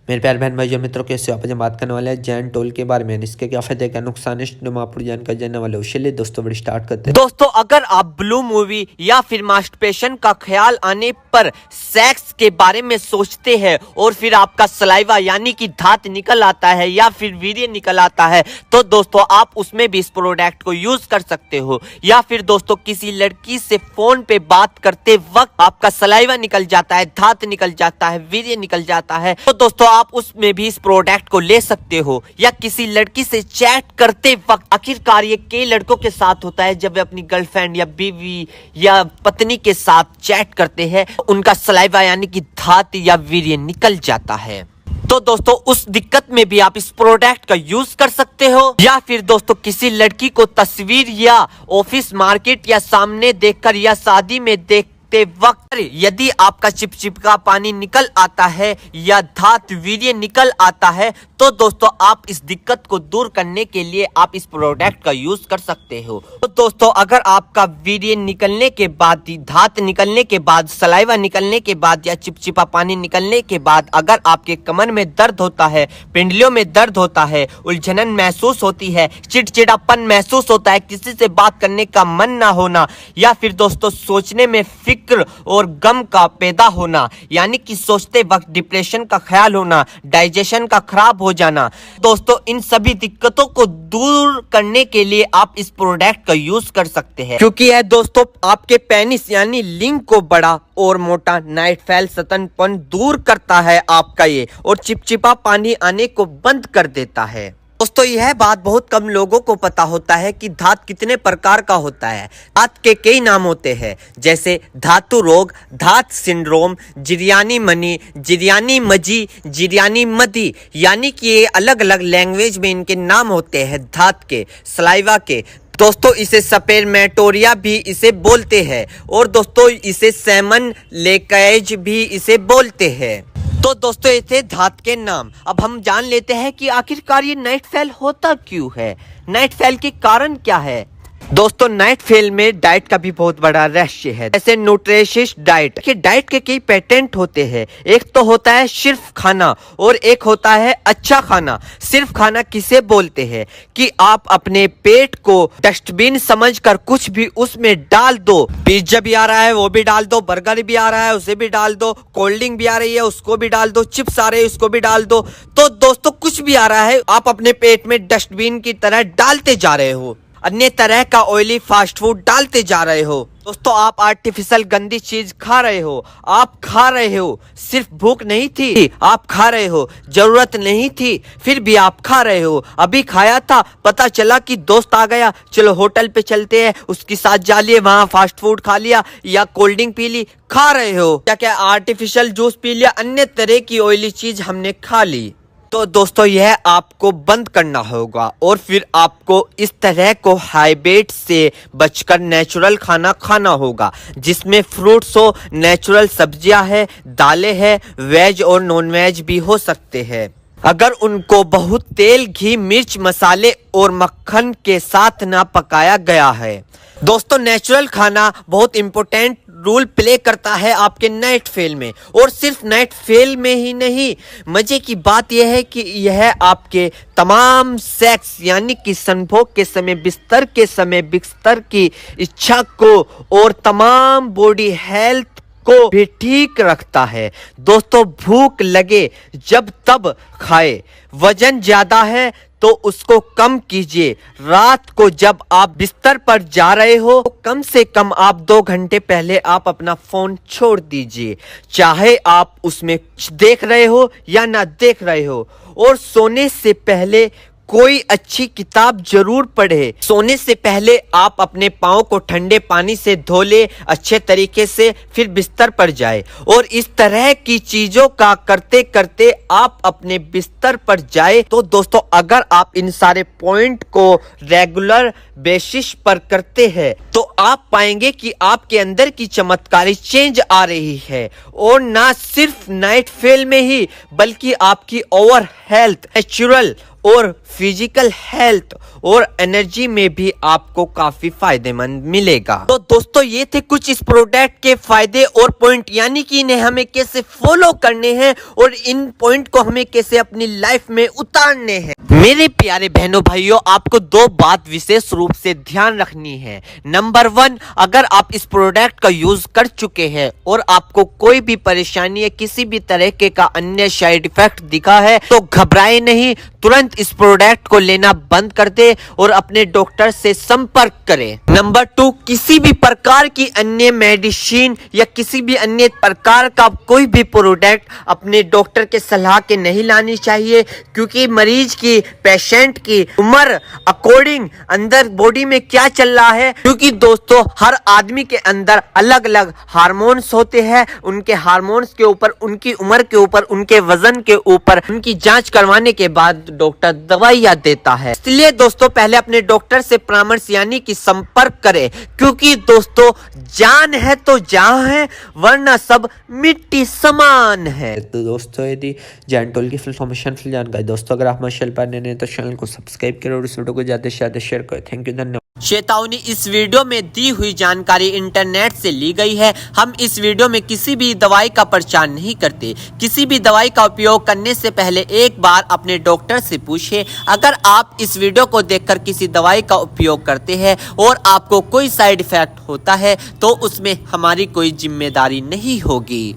मेरे प्यारे बहन भाइयों मित्रों, कैसे हो आप? आज हम बात करने वाले हैं जैन टोल के बारे में। इसके क्या फायदे क्या नुकसान है, आपको जानकारी जानने वाले हो। चलिए दोस्तों वीडियो स्टार्ट करते हैं। दोस्तों, अगर आप ब्लू मूवी या फिर मास्टरपेशन का ख्याल आने पर सेक्स के बारे में सोचते हैं और फिर आपका सलाइवा यानी कि धात निकल आता है या फिर वीर्य निकल आता है, तो दोस्तों आप उसमें भी इस प्रोडक्ट को यूज कर सकते हो। या फिर दोस्तों किसी लड़की से फोन पे बात करते वक्त आपका सलाइवा निकल जाता है, धात निकल जाता है, वीर्य निकल जाता है, तो दोस्तों आप उसमें भी इस प्रोडक्ट को ले सकते हो। या किसी लड़की से चैट करते वक्त, आखिरकार ये कई लड़कों के साथ होता है, जब वे अपनी गर्लफ्रेंड या बीवी या पत्नी के साथ चैट करते हैं, उनका सलाइवा यानी कि धात या वीर्य निकल जाता है। तो दोस्तों उस दिक्कत में भी आप इस प्रोडक्ट का यूज कर सकते हो। या फिर दोस्तों किसी लड़की को तस्वीर या ऑफिस मार्केट या सामने देखकर या शादी में देखते वक्त यदि आपका चिपचिपका पानी निकल आता है या धात वीर्य निकल आता है, तो दोस्तों आप इस दिक्कत को दूर करने के लिए आप इस प्रोडक्ट का यूज कर सकते हो। तो दोस्तों अगर आपका वीर्य निकलने के बाद, धात निकलने के बाद, सलाइवा निकलने के बाद या चिपचिपा पानी निकलने के बाद अगर आपके कमर में दर्द होता है, पिंडलियों में दर्द होता है, उलझन महसूस होती है, चिड़चिड़ापन महसूस होता है, किसी से बात करने का मन ना होना, या फिर दोस्तों सोचने में फिक्र और गम का पैदा होना यानी कि सोचते वक्त डिप्रेशन का ख्याल होना, डाइजेशन का खराब हो जाना, दोस्तों इन सभी दिक्कतों को दूर करने के लिए आप इस प्रोडक्ट का यूज कर सकते हैं। क्योंकि यह दोस्तों आपके पेनिस यानी लिंग को बड़ा और मोटा, नाइट फैल, सतनपन दूर करता है आपका ये, और चिपचिपा पानी आने को बंद कर देता है। दोस्तों यह बात बहुत कम लोगों को पता होता है कि धात कितने प्रकार का होता है। धात के कई नाम होते हैं, जैसे धातु रोग, धात सिंड्रोम, जिरयानी मनी, जिरयानी मजी, जिरयानी मदी, यानी कि ये अलग अलग लैंग्वेज में इनके नाम होते हैं धात के, सलाइवा के। दोस्तों इसे सपेरमेटोरिया भी इसे बोलते हैं, और दोस्तों इसे सेमन लेकेज भी इसे बोलते हैं। तो दोस्तों ये थे धात के नाम। अब हम जान लेते हैं कि आखिरकार ये नाइट फेल होता क्यों है, नाइट फेल के कारण क्या है। दोस्तों नाइट फेल में डाइट का भी बहुत बड़ा रहस्य है, जैसे न्यूट्रिशियस डाइट के डाइट के कई पेटेंट होते हैं। एक तो होता है सिर्फ खाना और एक होता है अच्छा खाना। सिर्फ खाना किसे बोलते हैं कि आप अपने पेट को डस्टबिन समझकर कुछ भी उसमें डाल दो। पिज्जा भी आ रहा है वो भी डाल दो, बर्गर भी आ रहा है उसे भी डाल दो, कोल्ड ड्रिंक भी आ रही है उसको भी डाल दो, चिप्स आ रहे हैं उसको भी डाल दो। तो दोस्तों कुछ भी आ रहा है आप अपने पेट में डस्टबिन की तरह डालते जा रहे हो, अन्य तरह का ऑयली फास्ट फूड डालते जा रहे हो। दोस्तों आप आर्टिफिशियल गंदी चीज खा रहे हो, आप खा रहे हो, सिर्फ भूख नहीं थी आप खा रहे हो, जरूरत नहीं थी फिर भी आप खा रहे हो। अभी खाया था, पता चला कि दोस्त आ गया, चलो होटल पे चलते हैं, उसके साथ जा लिए, वहां फास्ट फूड खा लिया या कोल्ड ड्रिंक पी ली, खा रहे हो, क्या क्या आर्टिफिशियल जूस पी लिया, अन्य तरह की ऑयली चीज हमने खा ली। तो दोस्तों यह आपको बंद करना होगा, और फिर आपको इस तरह को हाइब्रिड से बचकर नेचुरल खाना खाना होगा, जिसमें फ्रूट्स हो, नेचुरल सब्जियां है, दालें है, वेज और नॉन वेज भी हो सकते हैं, अगर उनको बहुत तेल, घी, मिर्च, मसाले और मक्खन के साथ ना पकाया गया है। दोस्तों नेचुरल खाना बहुत इंपॉर्टेंट रोल प्ले करता है आपके नाइट फेल में, और सिर्फ नाइट फेल में ही नहीं, मजे की बात यह है कि यह आपके तमाम सेक्स यानी कि संभोग के समय, बिस्तर के समय, बिस्तर की इच्छा को और तमाम बॉडी हेल्थ को भी ठीक रखता है। दोस्तों भूख लगे जब तब खाए, वजन ज्यादा है तो उसको कम कीजिए। रात को जब आप बिस्तर पर जा रहे हो तो कम से कम आप 2 घंटे पहले आप अपना फोन छोड़ दीजिए, चाहे आप उसमें देख रहे हो या ना देख रहे हो। और सोने से पहले कोई अच्छी किताब जरूर पढ़े। सोने से पहले आप अपने पाँव को ठंडे पानी से धो ले अच्छे तरीके से, फिर बिस्तर पर जाए, और इस तरह की चीजों का करते करते आप अपने बिस्तर पर जाए। तो दोस्तों अगर आप इन सारे पॉइंट को रेगुलर बेसिस पर करते हैं तो आप पाएंगे कि आपके अंदर की चमत्कारी चेंज आ रही है, और ना सिर्फ नाइट फेल में ही बल्कि आपकी ओवर हेल्थ, नेचुरल और फिजिकल हेल्थ और एनर्जी में भी आपको काफी फायदेमंद मिलेगा। तो दोस्तों ये थे कुछ इस प्रोडक्ट के फायदे और पॉइंट, यानी कि इन्हें हमें कैसे फॉलो करने हैं और इन पॉइंट को हमें कैसे अपनी लाइफ में उतारने हैं। मेरे प्यारे बहनों भाइयों, आपको दो बात विशेष रूप से ध्यान रखनी है। नंबर 1, अगर आप इस प्रोडक्ट का यूज कर चुके हैं और आपको कोई भी परेशानी या किसी भी तरह के का अन्य साइड इफेक्ट दिखा है तो घबराए नहीं, तुरंत इस प्रोडक्ट को लेना बंद कर दे और अपने डॉक्टर से संपर्क करें। नंबर 2, किसी भी प्रकार की अन्य मेडिसिन या किसी भी अन्य प्रकार का कोई भी प्रोडक्ट अपने डॉक्टर के सलाह के नहीं लानी चाहिए, क्योंकि मरीज की, पेशेंट की उम्र अकॉर्डिंग अंदर बॉडी में क्या चल रहा है, क्योंकि दोस्तों हर आदमी के अंदर अलग अलग हार्मोन्स होते हैं। उनके हार्मोन्स के ऊपर, उनकी उम्र के ऊपर, उनके वजन के ऊपर उनकी जांच करवाने के बाद डॉक्टर दवाइयां देता है। इसलिए दोस्तों पहले अपने डॉक्टर से परामर्श यानी कि संपर्क करें, क्योंकि दोस्तों जान है तो जहां है, वरना सब मिट्टी समान है। तो दोस्तों यदि जैन टोल की फुल इन्फॉर्मेशन, फुल जानकारी दोस्तों अगर आप हमारे चैनल पर नए हैं तो चैनल को सब्सक्राइब करें और इस वीडियो को ज्यादा से ज्यादा शेयर करें। थैंक यू, धन्यवाद। चेतावनी, इस वीडियो में दी हुई जानकारी इंटरनेट से ली गई है। हम इस वीडियो में किसी भी दवाई का प्रचार नहीं करते। किसी भी दवाई का उपयोग करने से पहले एक बार अपने डॉक्टर से पूछें। अगर आप इस वीडियो को देखकर किसी दवाई का उपयोग करते हैं और आपको कोई साइड इफेक्ट होता है तो उसमें हमारी कोई जिम्मेदारी नहीं होगी।